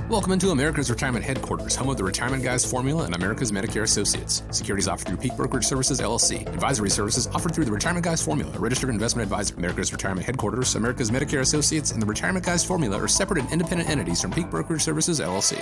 Welcome into America's Retirement Headquarters, home of the Retirement Guys Formula and America's Medicare Associates. Securities offered through Peak Brokerage Services, LLC. Advisory services offered through the Retirement Guys Formula, a registered investment advisor. America's Retirement Headquarters, America's Medicare Associates, and the Retirement Guys Formula are separate and independent entities from Peak Brokerage Services, LLC.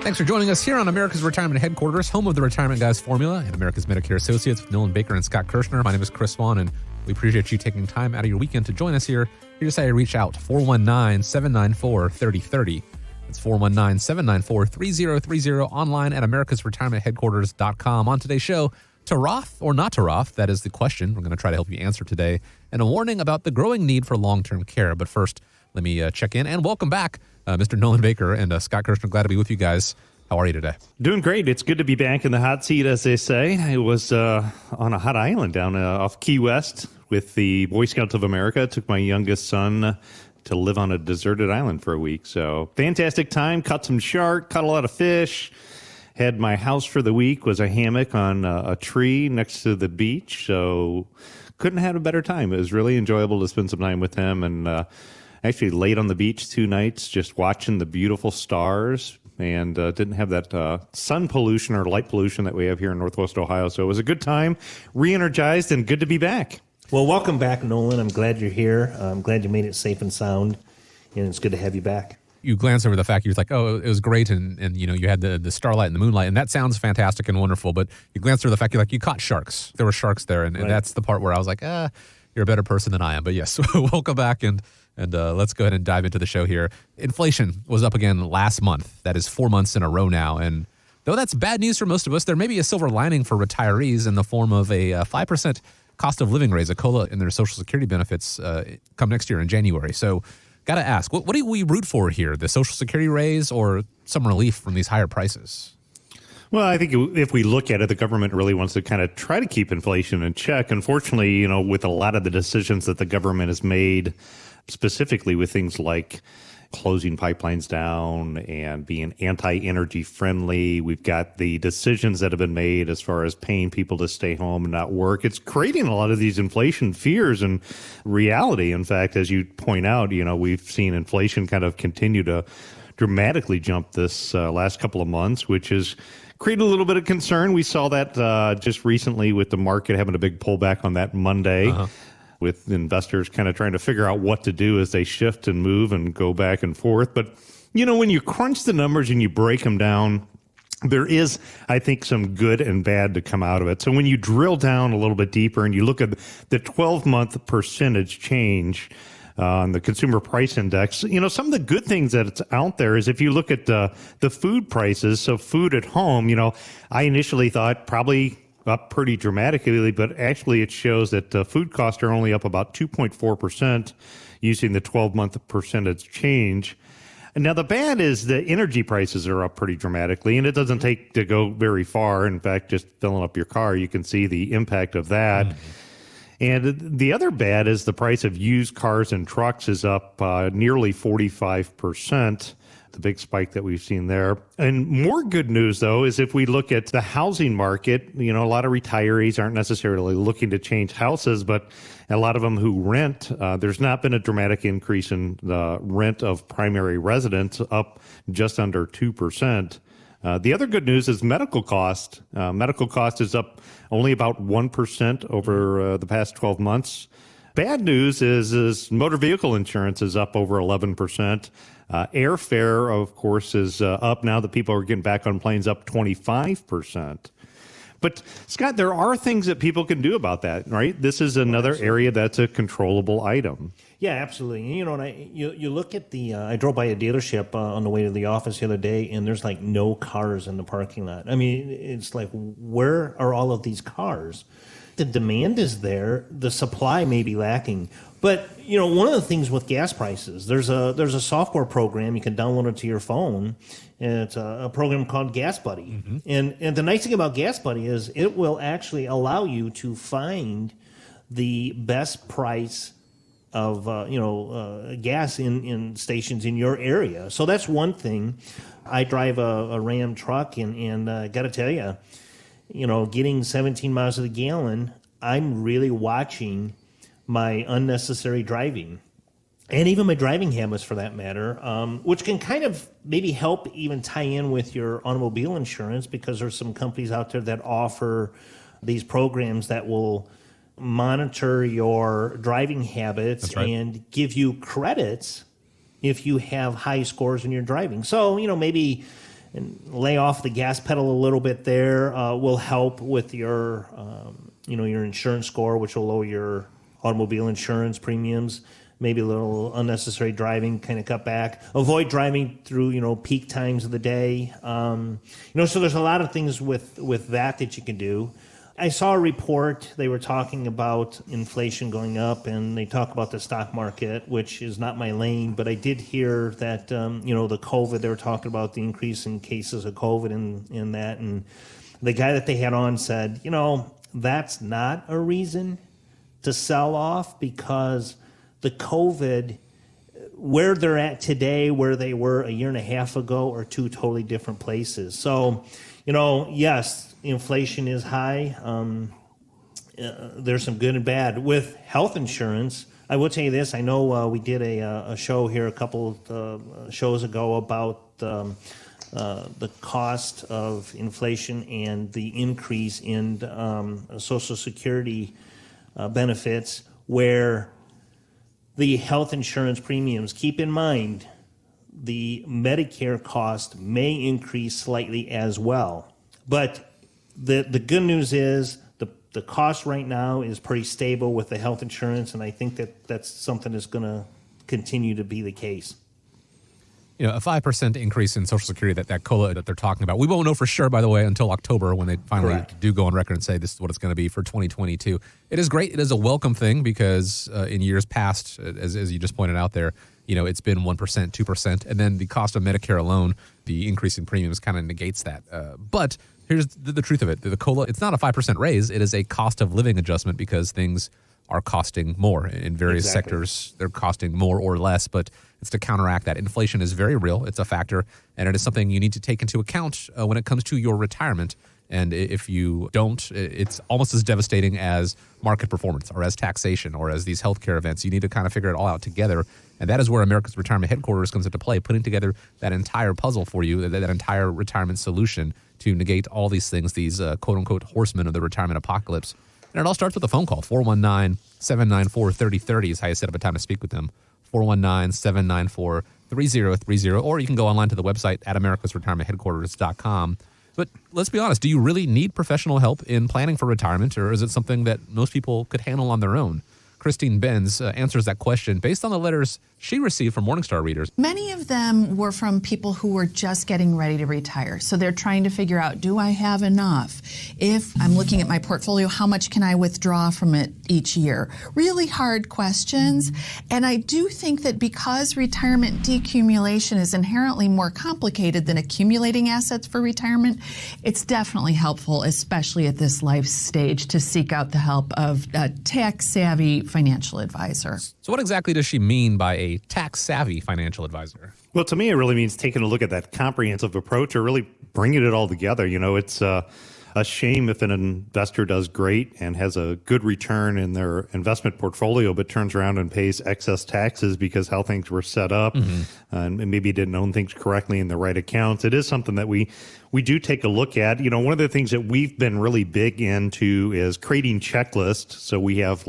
Thanks for joining us here on America's Retirement Headquarters, home of the Retirement Guys Formula and America's Medicare Associates with Nolan Baker and Scott Kirshner. My name is Chris Vaughn, and we appreciate you taking time out of your weekend to join us here. Here's how you reach out, 419-794-3030. That's 419-794-3030, online at americasretirementheadquarters.com. On today's show, to Roth or not to Roth? That is the question we're going to try to help you answer today. And a warning about the growing need for long-term care. But first, let me check in and welcome back Mr. Nolan Baker and Scott Kirshner. Glad to be with you guys. How are you today? Doing great. It's good to be back in the hot seat, as they say. I was on a hot island down off Key West with the Boy Scouts of America. Took my youngest son to live on a deserted island for a week. So fantastic time. Caught some shark, caught a lot of fish. Had my house for the week, was a hammock on a tree next to the beach. So couldn't have a better time. It was really enjoyable to spend some time with him, and actually laid on the beach 2 nights just watching the beautiful stars, and didn't have that sun pollution or light pollution that we have here in Northwest Ohio. So it was a good time, re-energized, and good to be back. Well, welcome back, Nolan. I'm glad you're here. I'm glad you made it safe and sound, and it's good to have you back. You glance over the fact you're like, oh, it was great, and you know, you had the starlight and the moonlight, and that sounds fantastic and wonderful, but you glance over the fact you caught sharks. There were sharks there, and that's the part where I was like, you're a better person than I am. But yes, welcome back, and let's go ahead and dive into the show here. Inflation was up again last month. That is 4 months in a row now. And though that's bad news for most of us, there may be a silver lining for retirees in the form of a 5% cost of living raise, a COLA in their Social Security benefits come next year in January. So got to ask, what do we root for here? The Social Security raise or some relief from these higher prices? Well, I think if we look at it, the government really wants to kind of try to keep inflation in check. Unfortunately, you know, with a lot of the decisions that the government has made, specifically with things like closing pipelines down and being anti-energy friendly. We've got the decisions that have been made as far as paying people to stay home and not work. It's creating a lot of these inflation fears and reality. In fact, as you point out, you know, we've seen inflation kind of continue to dramatically jump this last couple of months, which is created a little bit of concern. We saw that just recently with the market having a big pullback on that Monday. With investors kind of trying to figure out what to do as they shift and move and go back and forth. But, you know, when you crunch the numbers and you break them down, there is, I think, some good and bad to come out of it. So when you drill down a little bit deeper and you look at the 12-month percentage change on the consumer price index, you know, some of the good things that's out there is if you look at the food prices, so food at home, you know, I initially thought probably up pretty dramatically, but actually it shows that food costs are only up about 2.4% using the 12-month percentage change. And now the bad is the energy prices are up pretty dramatically, and it doesn't take to go very far. In fact, just filling up your car, you can see the impact of that. And the other bad is the price of used cars and trucks is up nearly 45%. The big spike that we've seen there. And more good news, though, is if we look at the housing market, you know, a lot of retirees aren't necessarily looking to change houses, but a lot of them who rent, there's not been a dramatic increase in the rent of primary residence, up just under 2%. The other good news is medical cost. Medical cost is up only about 1% over the past 12 months. Bad news is motor vehicle insurance is up over 11%. Airfare, of course, is up now that people are getting back on planes, up 25%. But, Scott, there are things that people can do about that, right? This is another area that's a controllable item. Yeah, absolutely. You know, and you look at the, I drove by a dealership on the way to the office the other day, and there's like no cars in the parking lot. I mean, it's like, where are all of these cars? The demand is there. The supply may be lacking. But, you know, one of the things with gas prices, there's a software program. You can download it to your phone. And it's a program called Gas Buddy. And the nice thing about Gas Buddy is it will actually allow you to find the best price gas in stations in your area. So that's one thing. I drive a Ram truck, and got to tell you, getting 17 miles to the gallon, I'm really watching my unnecessary driving. And even my driving habits, for that matter, which can kind of maybe help even tie in with your automobile insurance, because there's some companies out there that offer these programs that will monitor your driving habits. That's right. And give you credits if you have high scores in your driving. So, maybe lay off the gas pedal a little bit there will help with your, your insurance score, which will lower your automobile insurance premiums. Maybe a little unnecessary driving, kind of cut back. Avoid driving through, peak times of the day. So there's a lot of things with that you can do. I saw a report. They were talking about inflation going up, and they talk about the stock market, which is not my lane. But I did hear that, the COVID, they were talking about the increase in cases of COVID and that. And the guy that they had on said, that's not a reason to sell off, because the COVID, where they're at today, where they were a year and a half ago, are two totally different places. So, yes, inflation is high. There's some good and bad. With health insurance, I will tell you this. I know we did a show here a couple of shows ago about the cost of inflation and the increase in Social Security benefits, where the health insurance premiums, keep in mind, the Medicare cost may increase slightly as well. But the good news is the cost right now is pretty stable with the health insurance, and I think that's something that's going to continue to be the case. A 5% increase in Social Security, that COLA that they're talking about. We won't know for sure, by the way, until October, when they finally Correct. do go on record and say this is what it's going to be for 2022. It is great. It is a welcome thing, because in years past, as you just pointed out there, it's been 1%, 2%. And then the cost of Medicare alone, the increase in premiums kind of negates that. But here's the truth of it. The COLA, it's not a 5% raise. It is a cost of living adjustment, because things are costing more. In various sectors, they're costing more or less, but it's to counteract that. Inflation is very real. It's a factor, and it is something you need to take into account when it comes to your retirement. And if you don't, it's almost as devastating as market performance or as taxation or as these healthcare events. You need to kind of figure it all out together. And that is where America's Retirement Headquarters comes into play, putting together that entire puzzle for you, that entire retirement solution to negate all these things, these quote-unquote horsemen of the retirement apocalypse. And it all starts with a phone call. 419-794-3030 is how you set up a time to speak with them. 419-794-3030. Or you can go online to the website at americasretirementheadquarters.com. But let's be honest, do you really need professional help in planning for retirement, or is it something that most people could handle on their own? Christine Benz answers that question based on the letters she received from Morningstar readers. Many of them were from people who were just getting ready to retire. So they're trying to figure out, do I have enough? If I'm looking at my portfolio, how much can I withdraw from it each year? Really hard questions. And I do think that because retirement decumulation is inherently more complicated than accumulating assets for retirement, it's definitely helpful, especially at this life stage, to seek out the help of a tax-savvy financial advisor. So what exactly does she mean by a tax-savvy financial advisor? Well, to me, it really means taking a look at that comprehensive approach, or really bringing it all together. It's a shame if an investor does great and has a good return in their investment portfolio, but turns around and pays excess taxes because how things were set up and maybe didn't own things correctly in the right accounts. It is something that we do take a look at. One of the things that we've been really big into is creating checklists. So we have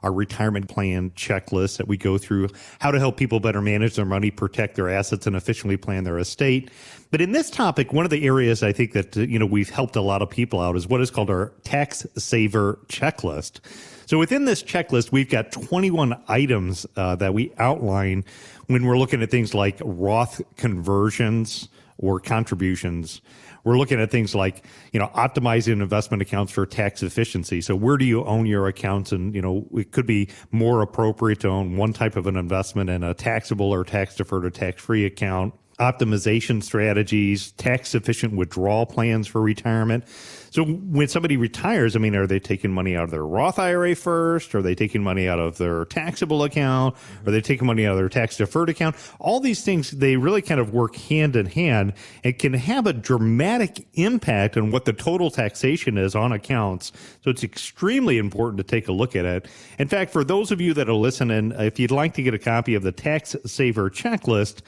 our retirement plan checklist that we go through, how to help people better manage their money, protect their assets, and efficiently plan their estate. But in this topic, one of the areas I think that we've helped a lot of people out is what is called our tax saver checklist. So within this checklist, we've got 21 items that we outline when we're looking at things like Roth conversions or contributions. We're looking at things like, optimizing investment accounts for tax efficiency. So where do you own your accounts? And, it could be more appropriate to own one type of an investment in a taxable or tax deferred or tax free account. optimization strategies, tax-efficient withdrawal plans for retirement. So when somebody retires, I mean, are they taking money out of their Roth IRA first? Are they taking money out of their taxable account? Are they taking money out of their tax-deferred account? All these things, they really kind of work hand in hand and can have a dramatic impact on what the total taxation is on accounts. So it's extremely important to take a look at it. In fact, for those of you that are listening, if you'd like to get a copy of the Tax Saver Checklist,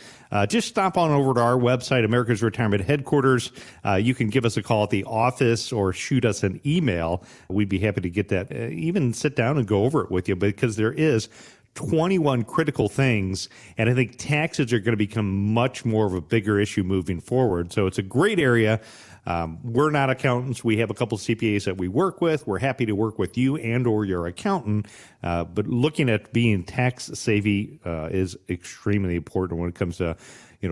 just stop on over to our website, America's Retirement Headquarters. You can give us a call at the office or shoot us an email. We'd be happy to get that, even sit down and go over it with you, because there is 21 critical things, and I think taxes are going to become much more of a bigger issue moving forward. So it's a great area. We're not accountants. We have a couple CPAs that we work with. We're happy to work with you and or your accountant. But looking at being tax savvy is extremely important when it comes to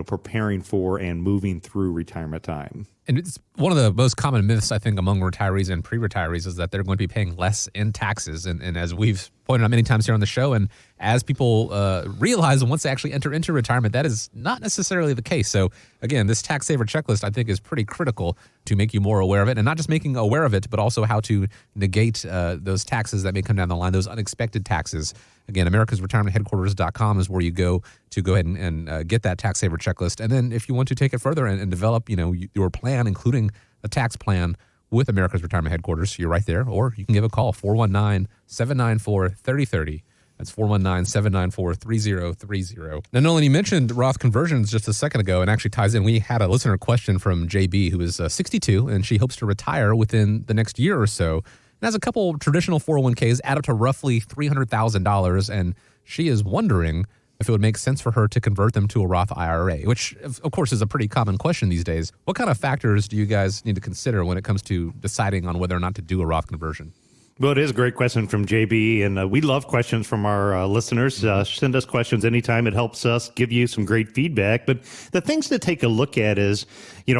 preparing for and moving through retirement time. And it's one of the most common myths, I think, among retirees and pre-retirees is that they're going to be paying less in taxes. And as we've pointed out many times here on the show, and as people realize once they actually enter into retirement, that is not necessarily the case. So again, this tax saver checklist, I think, is pretty critical to make you more aware of it, and not just making aware of it, but also how to negate those taxes that may come down the line, those unexpected taxes. Again, americasretirementheadquarters.com is where you go ahead and get that tax saver checklist. And then if you want to take it further and develop, your plan, including a tax plan with America's Retirement Headquarters, you're right there. Or you can give a call, 419-794-3030. That's 419-794-3030. Now, Nolan, you mentioned Roth conversions just a second ago, and actually ties in. We had a listener question from JB, who is 62, and she hopes to retire within the next year or so. And has a couple traditional 401ks add up to roughly $300,000, and she is wondering if it would make sense for her to convert them to a Roth IRA, which, of course, is a pretty common question these days. What kind of factors do you guys need to consider when it comes to deciding on whether or not to do a Roth conversion? Well, it is a great question from JB, and we love questions from our listeners. Send us questions anytime. It helps us give you some great feedback. But the things to take a look at is,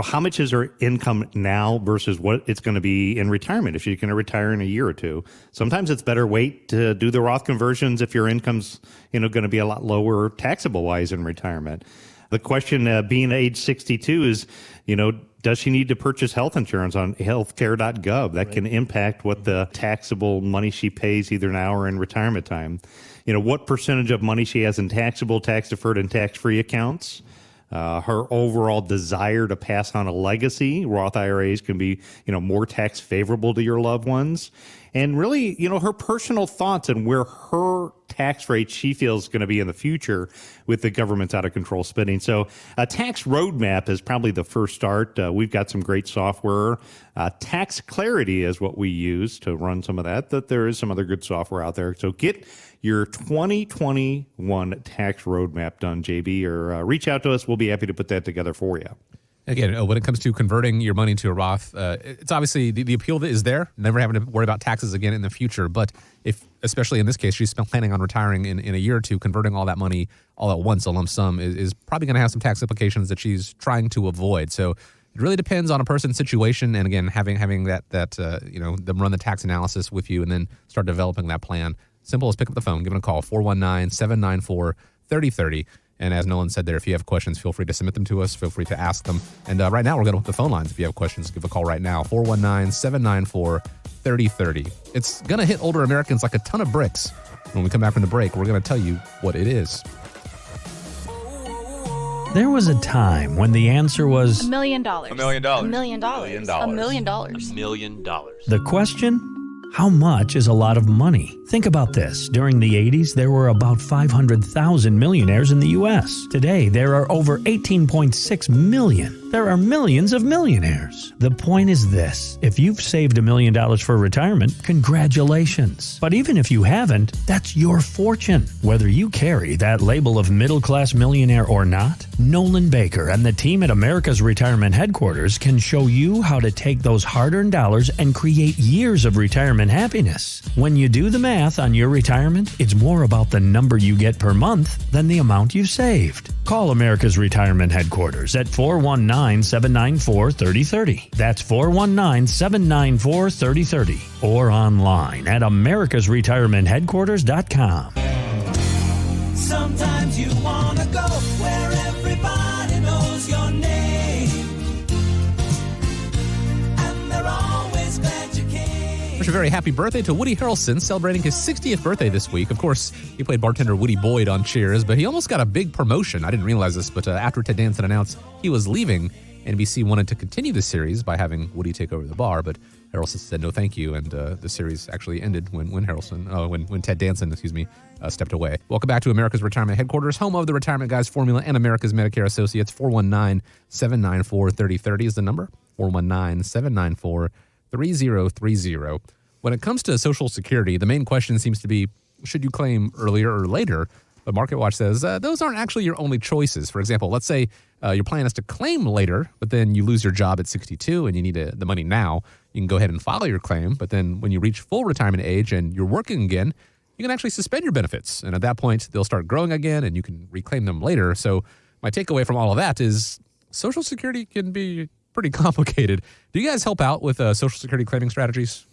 how much is her income now versus what it's going to be in retirement if she's going to retire in a year or two. Sometimes it's better wait to do the Roth conversions if your income's, going to be a lot lower taxable-wise in retirement. The question being age 62 is, does she need to purchase health insurance on healthcare.gov? That can impact what the taxable money she pays either now or in retirement time. What percentage of money she has in taxable, tax-deferred, and tax-free accounts. Her overall desire to pass on a legacy. Roth IRAs can be, more tax favorable to your loved ones. And really, her personal thoughts and where her tax rate she feels is going to be in the future with the government's out of control spending. So a tax roadmap is probably the first start. We've got some great software. Tax Clarity is what we use to run some of that. That there is some other good software out there. So get your 2021 tax roadmap done, JB, or reach out to us. We'll be happy to put that together for you. Again, when it comes to converting your money to a Roth, it's obviously the appeal that is there, never having to worry about taxes again in the future. But if, especially in this case, she's planning on retiring in a year or two, converting all that money all at once, a lump sum, is probably going to have some tax implications that she's trying to avoid. So it really depends on a person's situation. And again, having that them run the tax analysis with you and then start developing that plan. Simple as pick up the phone, give it a call, 419-794-3030. And as Nolan said there, if you have questions, feel free to submit them to us. Feel free to ask them. And right now, we're going to the phone lines. If you have questions, give a call right now, 419-794-3030. It's going to hit older Americans like a ton of bricks. When we come back from the break, we're going to tell you what it is. There was a time when the answer was $1 million. $1 million. $1 million. $1 million. $1 million. The question? How much is a lot of money? Think about this. During the 80s, there were about 500,000 millionaires in the U.S. Today, there are over 18.6 million. There are millions of millionaires. The point is this. If you've saved $1 million for retirement, congratulations. But even if you haven't, that's your fortune. Whether you carry that label of middle-class millionaire or not, Nolan Baker and the team at America's Retirement Headquarters can show you how to take those hard-earned dollars and create years of retirement happiness. When you do the math on your retirement, it's more about the number you get per month than the amount you saved. Call America's Retirement Headquarters at 419-794-3030. That's 419-794-3030. Or online at americasretirementheadquarters.com. Sometimes you want to go where everybody knows. Wish a very happy birthday to Woody Harrelson, celebrating his 60th birthday this week. Of course, he played bartender Woody Boyd on Cheers, but he almost got a big promotion. I didn't realize this, but after Ted Danson announced he was leaving, NBC wanted to continue the series by having Woody take over the bar, but Harrelson said no thank you, and the series actually ended when Ted Danson, stepped away. Welcome back to America's Retirement Headquarters, home of the Retirement Guys Formula and America's Medicare Associates. 419-794-3030 is the number. 419-794-3030. When it comes to Social Security, the main question seems to be, should you claim earlier or later? But MarketWatch says those aren't actually your only choices. For example, let's say your plan is to claim later, but then you lose your job at 62 and you need the money now. You can go ahead and file your claim, but then when you reach full retirement age and you're working again, you can actually suspend your benefits. And at that point, they'll start growing again and you can reclaim them later. So my takeaway from all of that is Social Security can be pretty complicated. Do you guys help out with Social Security claiming strategies?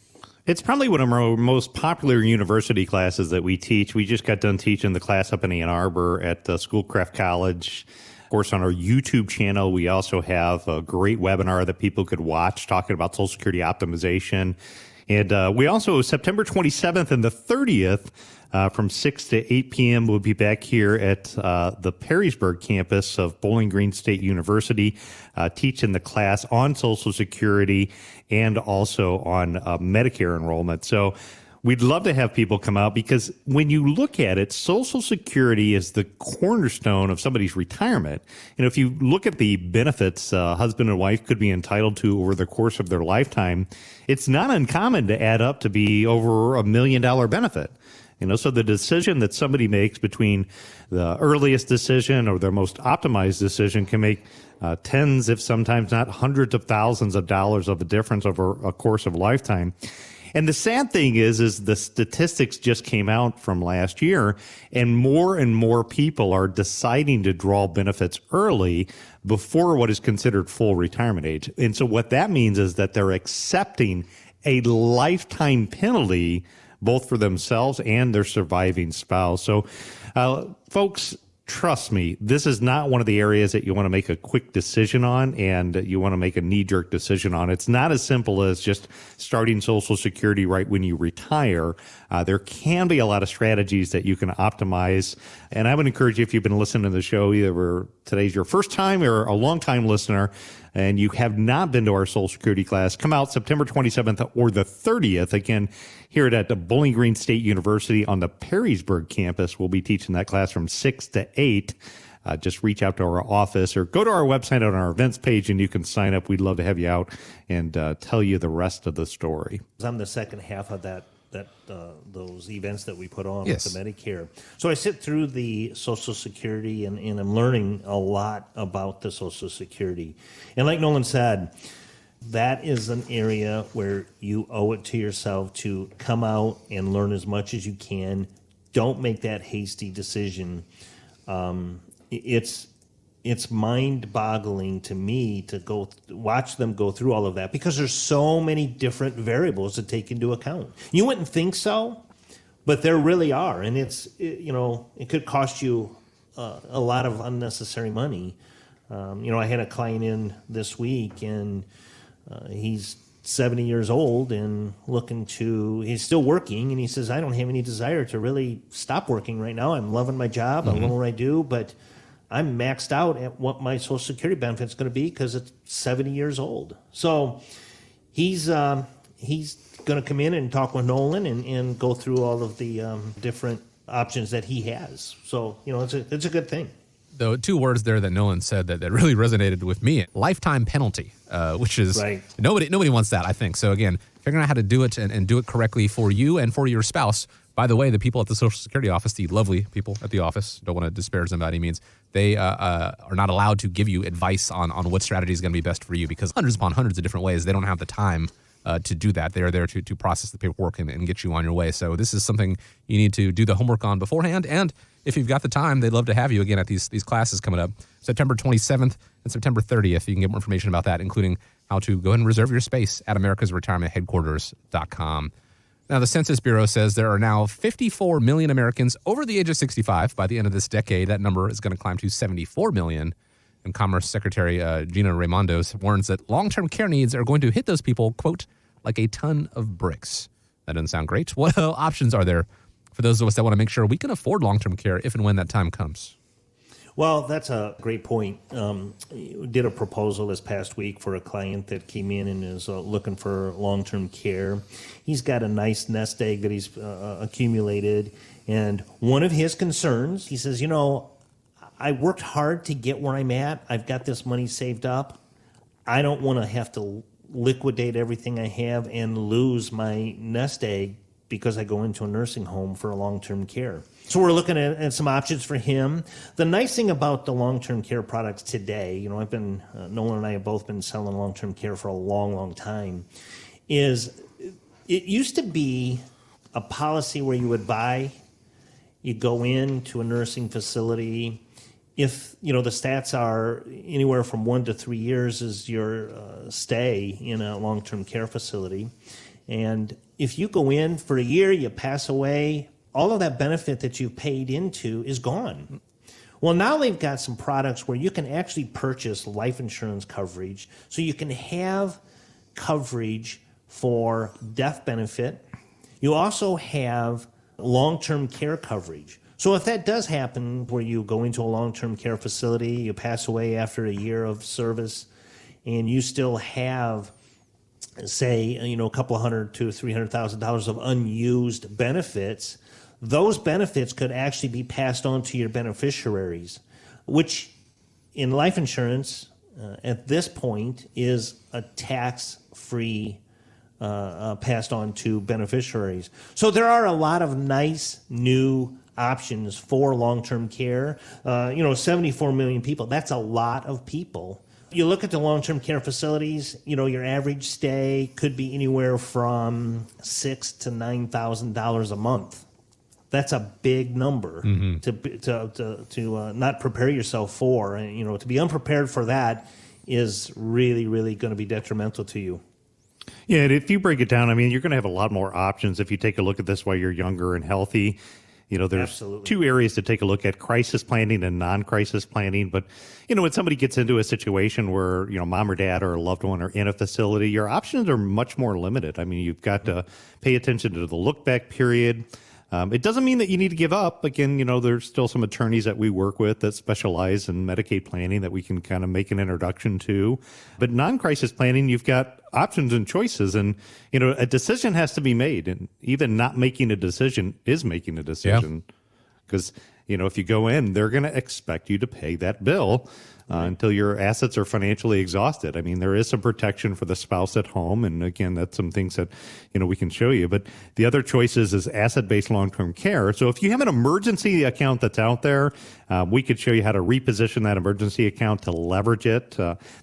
It's probably one of our most popular university classes that we teach. We just got done teaching the class up in Ann Arbor at Schoolcraft College. Of course, on our YouTube channel, we also have a great webinar that people could watch talking about Social Security optimization. And we also, September 27th and the 30th, from 6 to 8 p.m., we'll be back here at the Perrysburg campus of Bowling Green State University, teaching the class on Social Security and also on Medicare enrollment. So we'd love to have people come out because when you look at it, Social Security is the cornerstone of somebody's retirement. And if you look at the benefits husband and wife could be entitled to over the course of their lifetime, it's not uncommon to add up to be over $1 million benefit. So the decision that somebody makes between the earliest decision or their most optimized decision can make tens, if sometimes not hundreds of thousands of dollars of a difference over a course of lifetime. And the sad thing is the statistics just came out from last year, and more people are deciding to draw benefits early before what is considered full retirement age. And so what that means is that they're accepting a lifetime penalty both for themselves and their surviving spouse. So, folks, trust me, this is not one of the areas that you want to make a quick decision on and you want to make a knee-jerk decision on. It's not as simple as just starting Social Security right when you retire. There can be a lot of strategies that you can optimize. And I would encourage you, if you've been listening to the show, either today's your first time or a long-time listener, and you have not been to our Social Security class, come out September 27th or the 30th. Again, here at the Bowling Green State University on the Perrysburg campus. We'll be teaching that class from 6 to 8. Just reach out to our office or go to our website on our events page and you can sign up. We'd love to have you out and tell you the rest of the story. I'm the second half of those events that we put on Yes. with the Medicare. So I sit through the Social Security and I'm learning a lot about the Social Security. And like Nolan said, that is an area where you owe it to yourself to come out and learn as much as you can. Don't make that hasty decision. It's mind-boggling to me to watch them go through all of that because there's so many different variables to take into account. You wouldn't think so, but there really are, and it could cost you a lot of unnecessary money. I had a client in this week, and he's 70 years old and he's still working, and he says, I don't have any desire to really stop working right now. I'm loving my job. I love what I do, but I'm maxed out at what my Social Security benefit is going to be because it's 70 years old. So he's going to come in and talk with Nolan and go through all of the different options that he has. So, it's a good thing. The two words there that Nolan said that really resonated with me, lifetime penalty, which is right. Nobody wants that, I think. So again, figuring out how to do it and do it correctly for you and for your spouse. By the way, the people at the Social Security office, the lovely people at the office, don't want to disparage them by any means, they are not allowed to give you advice on what strategy is going to be best for you because hundreds upon hundreds of different ways, they don't have the time to do that. They're there to process the paperwork and get you on your way. So this is something you need to do the homework on beforehand. And if you've got the time, they'd love to have you again at these classes coming up September 27th and September 30th. You can get more information about that, including how to go ahead and reserve your space at americasretirementheadquarters.com. Now, the Census Bureau says there are now 54 million Americans over the age of 65. By the end of this decade, that number is going to climb to 74 million. And Commerce Secretary Gina Raimondos warns that long-term care needs are going to hit those people, quote, like a ton of bricks. That doesn't sound great. What options are there for those of us that want to make sure we can afford long-term care if and when that time comes? Well, that's a great point. Did a proposal this past week for a client that came in and is looking for long-term care. He's got a nice nest egg that he's accumulated. And one of his concerns, he says, I worked hard to get where I'm at. I've got this money saved up. I don't want to have to liquidate everything I have and lose my nest egg because I go into a nursing home for a long-term care. So we're looking at some options for him. The nice thing about the long-term care products today, Nolan and I have both been selling long-term care for a long, long time, is it used to be a policy where you would buy, you go into a nursing facility. If, the stats are anywhere from 1 to 3 years is your stay in a long-term care facility. And if you go in for a year, you pass away, all of that benefit that you paid into is gone. Well, now they've got some products where you can actually purchase life insurance coverage. So you can have coverage for death benefit. You also have long-term care coverage. So if that does happen where you go into a long-term care facility, you pass away after a year of service, and you still have, say, a couple of $100,000 to $300,000 of unused benefits, those benefits could actually be passed on to your beneficiaries, which in life insurance at this point is a tax-free passed on to beneficiaries. So there are a lot of nice new options for long-term care. 74 million people, that's a lot of people. You look at the long-term care facilities, your average stay could be anywhere from $6,000 to $9,000 a month. That's a big number to not prepare yourself for. And, to be unprepared for that is really, really going to be detrimental to you. Yeah, and if you break it down, you're going to have a lot more options if you take a look at this while you're younger and healthy. There's Absolutely. 2 areas to take a look at: crisis planning and non-crisis planning. But, when somebody gets into a situation where, mom or dad or a loved one are in a facility, your options are much more limited. You've got to pay attention to the look-back period. It doesn't mean that you need to give up. Again, there's still some attorneys that we work with that specialize in Medicaid planning that we can kind of make an introduction to. But non-crisis planning, you've got options and choices. And, a decision has to be made. And even not making a decision is making a decision. Because, if you go in, they're going to expect you to pay that bill until your assets are financially exhausted. There is some protection for the spouse at home. And again, that's some things that, we can show you. But the other choices is asset-based long-term care. So if you have an emergency account that's out there, we could show you how to reposition that emergency account to leverage it.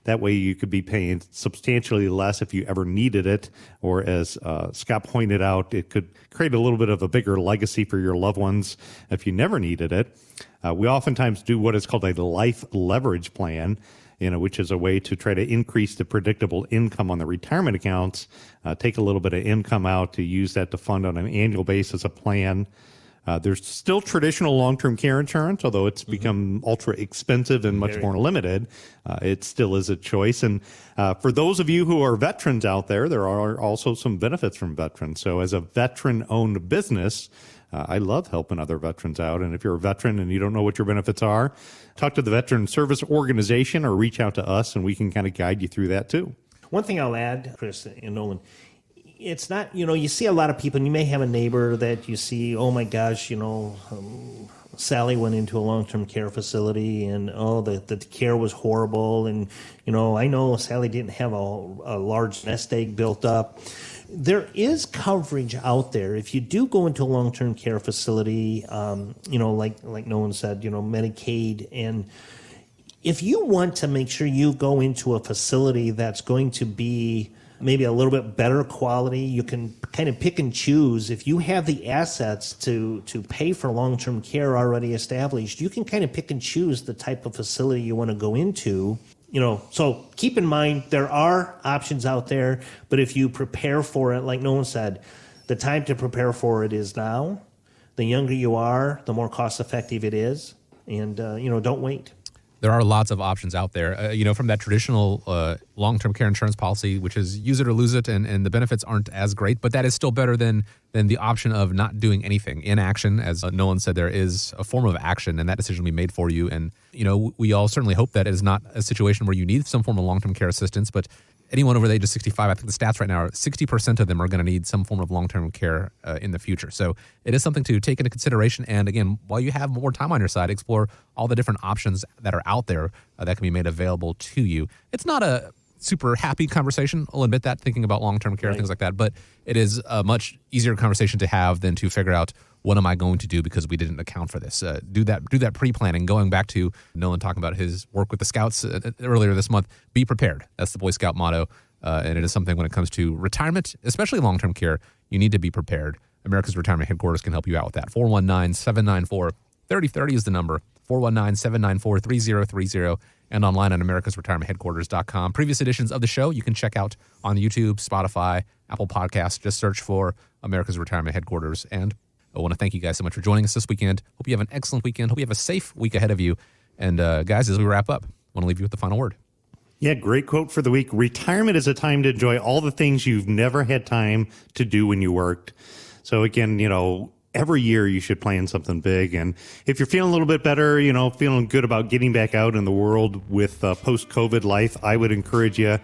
That way you could be paying substantially less if you ever needed it. Or as Scott pointed out, it could create a little bit of a bigger legacy for your loved ones if you never needed it. We oftentimes do what is called a life leverage plan, which is a way to try to increase the predictable income on the retirement accounts, take a little bit of income out to use that to fund on an annual basis a plan. There's still traditional long-term care insurance, although it's become ultra expensive and much more limited. It still is a choice. And for those of you who are veterans out there, there are also some benefits from veterans. So as a veteran-owned business, I love helping other veterans out. And if you're a veteran and you don't know what your benefits are, talk to the Veteran Service Organization or reach out to us and we can kind of guide you through that too. One thing I'll add, Chris and Nolan, it's not, you see a lot of people, and you may have a neighbor that you see, oh my gosh, Sally went into a long-term care facility and, the care was horrible. And, I know Sally didn't have a large nest egg built up. There is coverage out there. If you do go into a long-term care facility, like Nolan said, Medicaid, and if you want to make sure you go into a facility that's going to be maybe a little bit better quality, you can kind of pick and choose. If you have the assets to pay for long-term care already established, you can kind of pick and choose the type of facility you want to go into. So keep in mind, there are options out there, but if you prepare for it, like Nolan said, the time to prepare for it is now. The younger you are, the more cost effective it is. And, don't wait. There are lots of options out there. From that traditional long-term care insurance policy, which is use it or lose it, and the benefits aren't as great, but that is still better than the option of not doing anything. Inaction, as Nolan said, there is a form of action, and that decision will be made for you. And, we all certainly hope that it is not a situation where you need some form of long-term care assistance, but anyone over the age of 65, I think the stats right now are 60% of them are going to need some form of long-term care in the future. So it is something to take into consideration. And again, while you have more time on your side, explore all the different options that are out there that can be made available to you. It's not a super happy conversation, I'll admit that, thinking about long-term care and things like that, but it is a much easier conversation to have than to figure out, what am I going to do because we didn't account for this? Do that pre-planning. Going back to Nolan talking about his work with the Scouts earlier this month, be prepared. That's the Boy Scout motto, and it is something when it comes to retirement, especially long-term care, you need to be prepared. America's Retirement Headquarters can help you out with that. 419-794-3030 is the number, 419-794-3030, and online at americasretirementheadquarters.com. Previous editions of the show you can check out on YouTube, Spotify, Apple Podcasts. Just search for America's Retirement Headquarters. And I want to thank you guys so much for joining us this weekend. Hope you have an excellent weekend. Hope you have a safe week ahead of you. And guys, as we wrap up, I want to leave you with the final word. Yeah, great quote for the week. Retirement is a time to enjoy all the things you've never had time to do when you worked. So again, every year you should plan something big. And if you're feeling a little bit better, feeling good about getting back out in the world with post-COVID life, I would encourage you,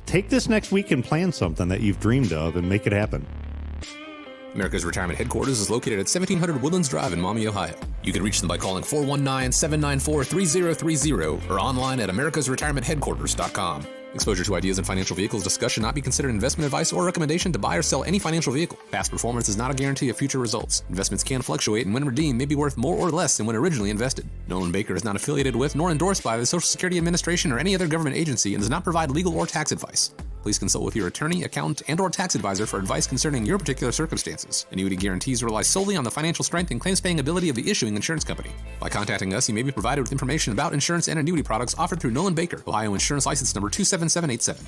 take this next week and plan something that you've dreamed of and make it happen. America's Retirement Headquarters is located at 1700 Woodlands Drive in Maumee, Ohio. You can reach them by calling 419-794-3030 or online at americasretirementheadquarters.com. Exposure to ideas and financial vehicles discussed should not be considered investment advice or recommendation to buy or sell any financial vehicle. Past performance is not a guarantee of future results. Investments can fluctuate and when redeemed may be worth more or less than when originally invested. Nolan Baker is not affiliated with nor endorsed by the Social Security Administration or any other government agency and does not provide legal or tax advice. Please consult with your attorney, accountant, and/or tax advisor for advice concerning your particular circumstances. Annuity guarantees rely solely on the financial strength and claims-paying ability of the issuing insurance company. By contacting us, you may be provided with information about insurance and annuity products offered through Nolan Baker, Ohio Insurance License Number 27787.